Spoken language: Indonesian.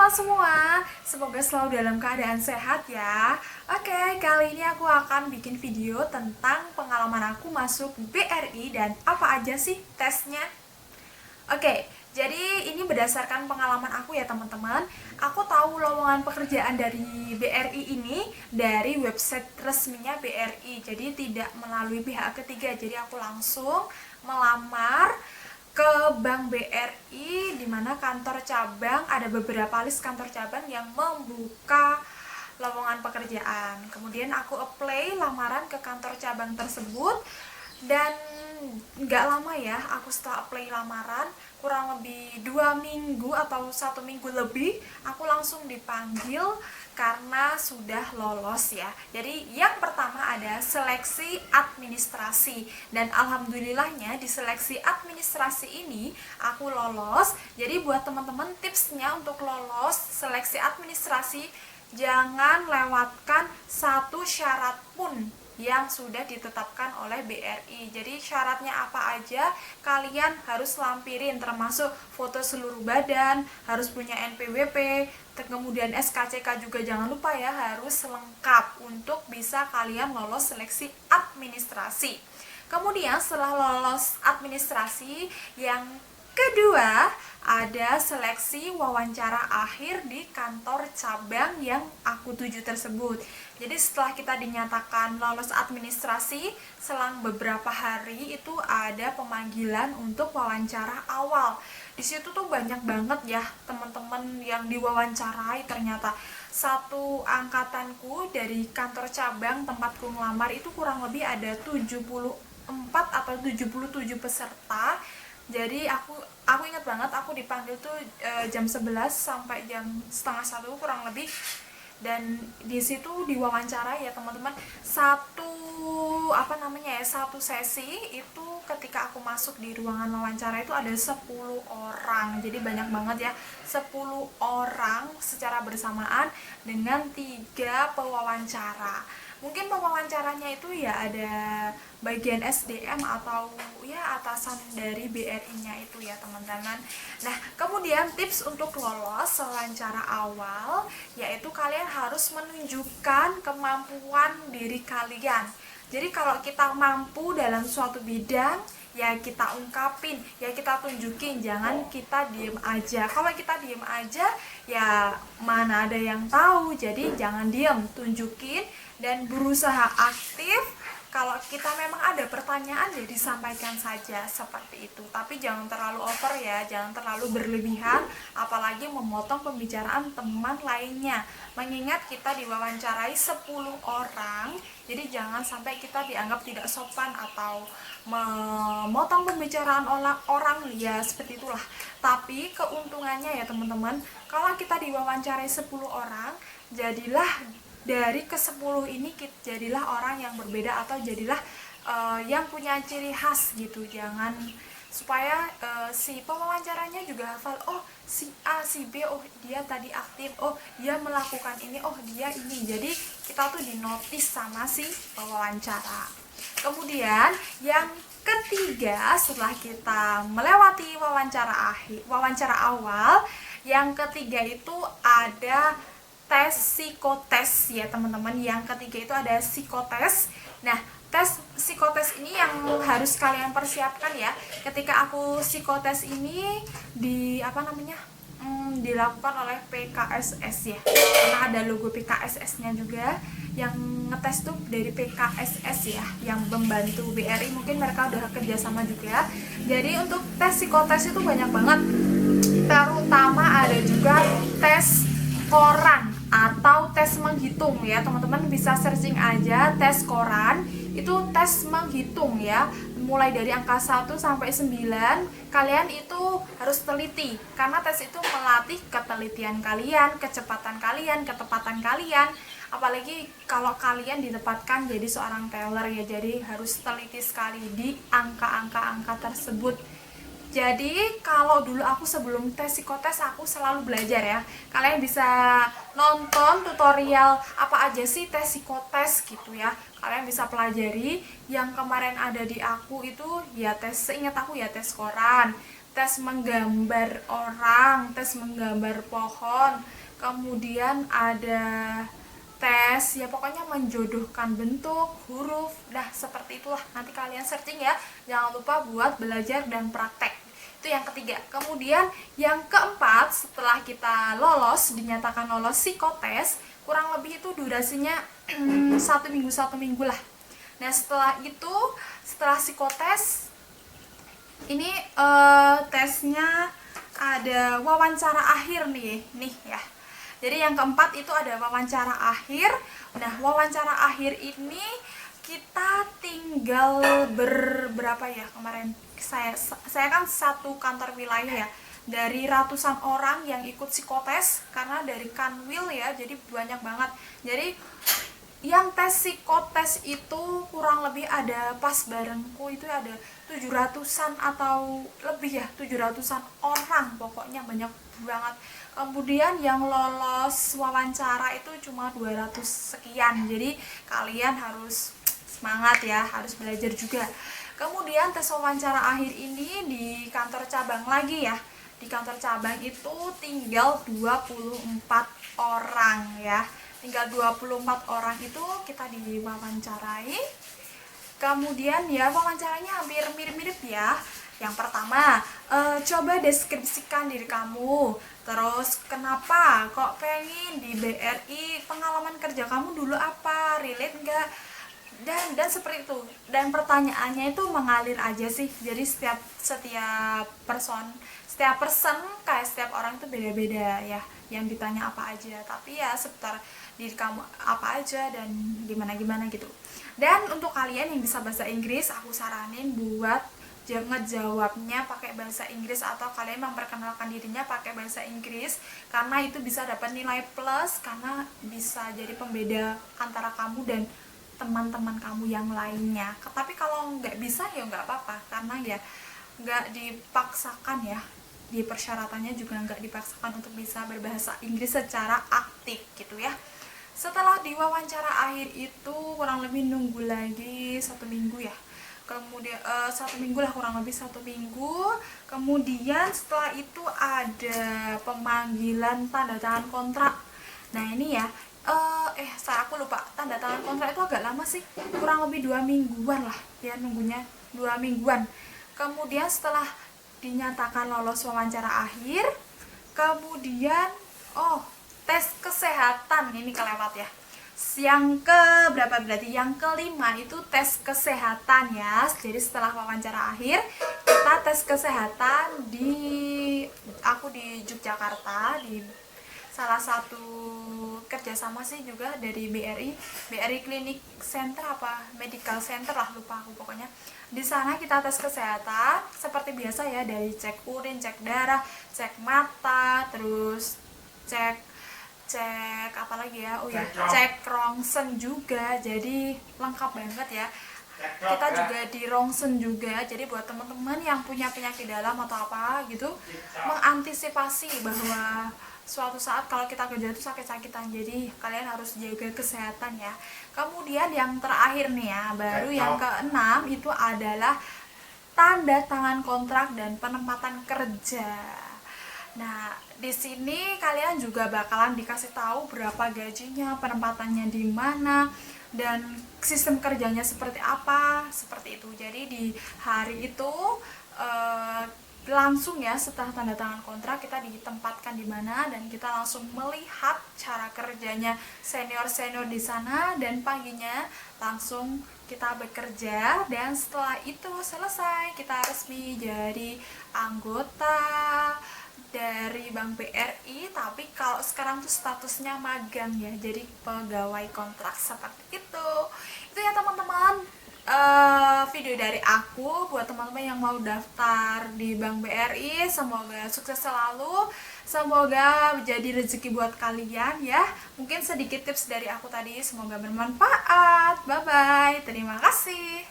semua, semoga selalu dalam keadaan sehat ya. Oke, kali ini aku akan bikin video tentang pengalaman aku masuk BRI dan apa aja sih tesnya. Oke, jadi ini berdasarkan pengalaman aku ya teman-teman. Aku tahu lowongan pekerjaan dari BRI ini dari website resminya BRI, jadi tidak melalui pihak ketiga. Jadi aku langsung melamar ke Bank BRI, di mana kantor cabang, ada beberapa list kantor cabang yang membuka lowongan pekerjaan. Kemudian aku apply lamaran ke kantor cabang tersebut, dan nggak lama ya, aku setelah apply lamaran kurang lebih 2 minggu atau 1 minggu lebih, aku langsung dipanggil karena sudah lolos ya. Jadi yang pertama ada seleksi administrasi, dan alhamdulillahnya di seleksi administrasi ini aku lolos. Jadi buat teman-teman, tipsnya untuk lolos seleksi administrasi, jangan lewatkan satu syarat pun yang sudah ditetapkan oleh BRI. Jadi syaratnya apa aja kalian harus lampirin, termasuk foto seluruh badan, harus punya NPWP, kemudian SKCK juga jangan lupa ya, harus lengkap untuk bisa kalian lolos seleksi administrasi. Kemudian setelah lolos administrasi, yang kedua ada seleksi wawancara akhir di kantor cabang yang aku tuju tersebut. Jadi setelah kita dinyatakan lolos administrasi, selang beberapa hari itu ada pemanggilan untuk wawancara awal. Di situ tuh banyak banget ya teman-teman yang diwawancarai. Ternyata satu angkatanku dari kantor cabang tempatku ngelamar itu kurang lebih ada 74 atau 77 peserta. Jadi aku ingat banget, aku dipanggil tuh jam 11 sampai jam setengah 1 kurang lebih. Dan di situ diwawancara ya teman-teman, satu sesi itu ketika aku masuk di ruangan wawancara itu ada 10 orang. Jadi banyak banget ya, 10 orang secara bersamaan dengan 3 pewawancara. Mungkin pewawancaranya itu ya ada bagian SDM atau ya atasan dari BRI-nya itu ya teman-teman. Nah, kemudian tips untuk lolos wawancara awal yaitu kalian harus menunjukkan kemampuan diri kalian. Jadi kalau kita mampu dalam suatu bidang, ya kita ungkapin, ya kita tunjukin, jangan kita diem aja. Kalau kita diem aja, ya mana ada yang tahu. Jadi jangan diem, tunjukin dan berusaha aktif. Kalau kita memang ada pertanyaan, ya disampaikan saja seperti itu. Tapi jangan terlalu over ya, jangan terlalu berlebihan, apalagi memotong pembicaraan teman lainnya. Mengingat kita diwawancarai 10 orang, jadi jangan sampai kita dianggap tidak sopan atau memotong pembicaraan orang, ya seperti itulah. Tapi keuntungannya ya teman-teman, kalau kita diwawancarai 10 orang, jadilah dari ke-10 ini jadilah orang yang berbeda, atau jadilah yang punya ciri khas gitu. Jangan supaya si pewawancaranya juga hafal, oh si A, si B, oh dia tadi aktif, oh dia melakukan ini, oh dia ini. Jadi kita tuh dinotis sama si pewawancara. Kemudian yang ketiga, setelah kita melewati wawancara awal, yang ketiga itu ada tes psikotes ya teman-teman. Yang ketiga itu ada psikotes. Nah, tes psikotes ini yang harus kalian persiapkan ya. Ketika aku psikotes ini dilakukan oleh PKSS ya, karena ada logo PKSS-nya juga. Yang ngetes tuh dari PKSS ya, yang membantu BRI, mungkin mereka udah kerjasama juga. Jadi untuk tes psikotes itu banyak banget, terutama ada juga tes koran atau tes menghitung ya teman-teman. Bisa searching aja tes koran, itu tes menghitung ya, mulai dari angka 1 sampai 9. Kalian itu harus teliti, karena tes itu melatih ketelitian kalian, kecepatan kalian, ketepatan kalian. Apalagi kalau kalian ditempatkan jadi seorang teller ya, jadi harus teliti sekali di angka-angka tersebut. Jadi kalau dulu aku sebelum tes psikotes aku selalu belajar ya. Kalian bisa nonton tutorial apa aja sih tes psikotes gitu ya. Kalian bisa pelajari. Yang kemarin ada di aku itu ya tes, seingat aku ya tes koran, tes menggambar orang, tes menggambar pohon, kemudian ada tes ya pokoknya menjodohkan bentuk, huruf. Nah, seperti itulah. Nanti kalian searching ya. Jangan lupa buat belajar dan praktek. Itu yang ketiga. Kemudian yang keempat, setelah kita lolos, dinyatakan lolos psikotes, kurang lebih itu durasinya 1 minggu lah. Nah, setelah itu, setelah psikotes ini tesnya ada wawancara akhir nih ya. Jadi yang keempat itu ada wawancara akhir. Nah, wawancara akhir ini kita tinggal berapa ya kemarin? Saya kan satu kantor wilayah ya. Dari ratusan orang yang ikut psikotes karena dari Kanwil ya, jadi banyak banget. Jadi yang tes psikotes itu kurang lebih ada pas barengku itu ada 700-an atau lebih ya, 700-an orang, pokoknya banyak banget. Kemudian yang lolos wawancara itu cuma 200 sekian. Jadi kalian harus semangat ya, harus belajar juga. Kemudian tes wawancara akhir ini di kantor cabang lagi ya. Di kantor cabang itu tinggal 24 orang ya. Tinggal 24 orang itu kita diwawancarai. Kemudian ya wawancaranya hampir mirip-mirip ya. Yang pertama, coba deskripsikan diri kamu. Terus kenapa kok pengen di BRI, pengalaman kerja kamu dulu apa, relate nggak? Dan seperti itu. Dan pertanyaannya itu mengalir aja sih. Jadi setiap person kayak setiap orang itu beda-beda ya. Yang ditanya apa aja. Tapi ya seputar diri kamu apa aja dan gimana gitu. Dan untuk kalian yang bisa bahasa Inggris, aku saranin buat ngejawabnya pakai bahasa Inggris atau kalian memperkenalkan dirinya pakai bahasa Inggris karena itu bisa dapat nilai plus, karena bisa jadi pembeda antara kamu dan teman-teman kamu yang lainnya. Tapi kalau nggak bisa ya nggak apa-apa, karena ya nggak dipaksakan ya, di persyaratannya juga nggak dipaksakan untuk bisa berbahasa Inggris secara aktif gitu ya. Setelah diwawancara akhir itu kurang lebih nunggu lagi 1 minggu ya. Kemudian 1 minggu lah, kurang lebih 1 minggu. Kemudian setelah itu ada pemanggilan tanda tangan kontrak. Nah ini ya, aku lupa, tanda tangan kontrak itu agak lama sih, kurang lebih 2 mingguan lah ya nunggunya, 2 mingguan. Kemudian setelah dinyatakan lolos wawancara akhir, kemudian tes kesehatan ini kelewat ya. Yang ke berapa berarti? Yang kelima itu tes kesehatan ya. Jadi setelah wawancara akhir kita tes kesehatan di Yogyakarta, di salah satu kerjasama sih juga dari BRI Clinic Center apa Medical Center lah, lupa aku pokoknya. Di sana kita tes kesehatan seperti biasa ya, dari cek urin, cek darah, cek mata, terus cek apa lagi ya, cek rongsen juga, jadi lengkap banget ya. Kita juga di rongsen juga, jadi buat teman-teman yang punya penyakit dalam atau apa gitu, mengantisipasi bahwa suatu saat kalau kita kerja itu sakit-sakitan, jadi kalian harus jaga kesehatan ya. Kemudian yang terakhir nih ya, baru yang keenam itu adalah tanda tangan kontrak dan penempatan kerja. Nah, di sini kalian juga bakalan dikasih tahu berapa gajinya, penempatannya di mana, dan sistem kerjanya seperti apa, seperti itu. Jadi di hari itu langsung ya, setelah tanda tangan kontrak kita ditempatkan di mana dan kita langsung melihat cara kerjanya senior di sana, dan paginya langsung kita bekerja, dan setelah itu selesai kita resmi jadi anggota dari Bank BRI. Tapi kalau sekarang tuh statusnya magang ya, jadi pegawai kontrak seperti itu ya teman-teman. Video dari aku buat teman-teman yang mau daftar di Bank BRI, semoga sukses selalu, semoga menjadi rezeki buat kalian ya. Mungkin sedikit tips dari aku tadi, semoga bermanfaat. Bye bye, terima kasih.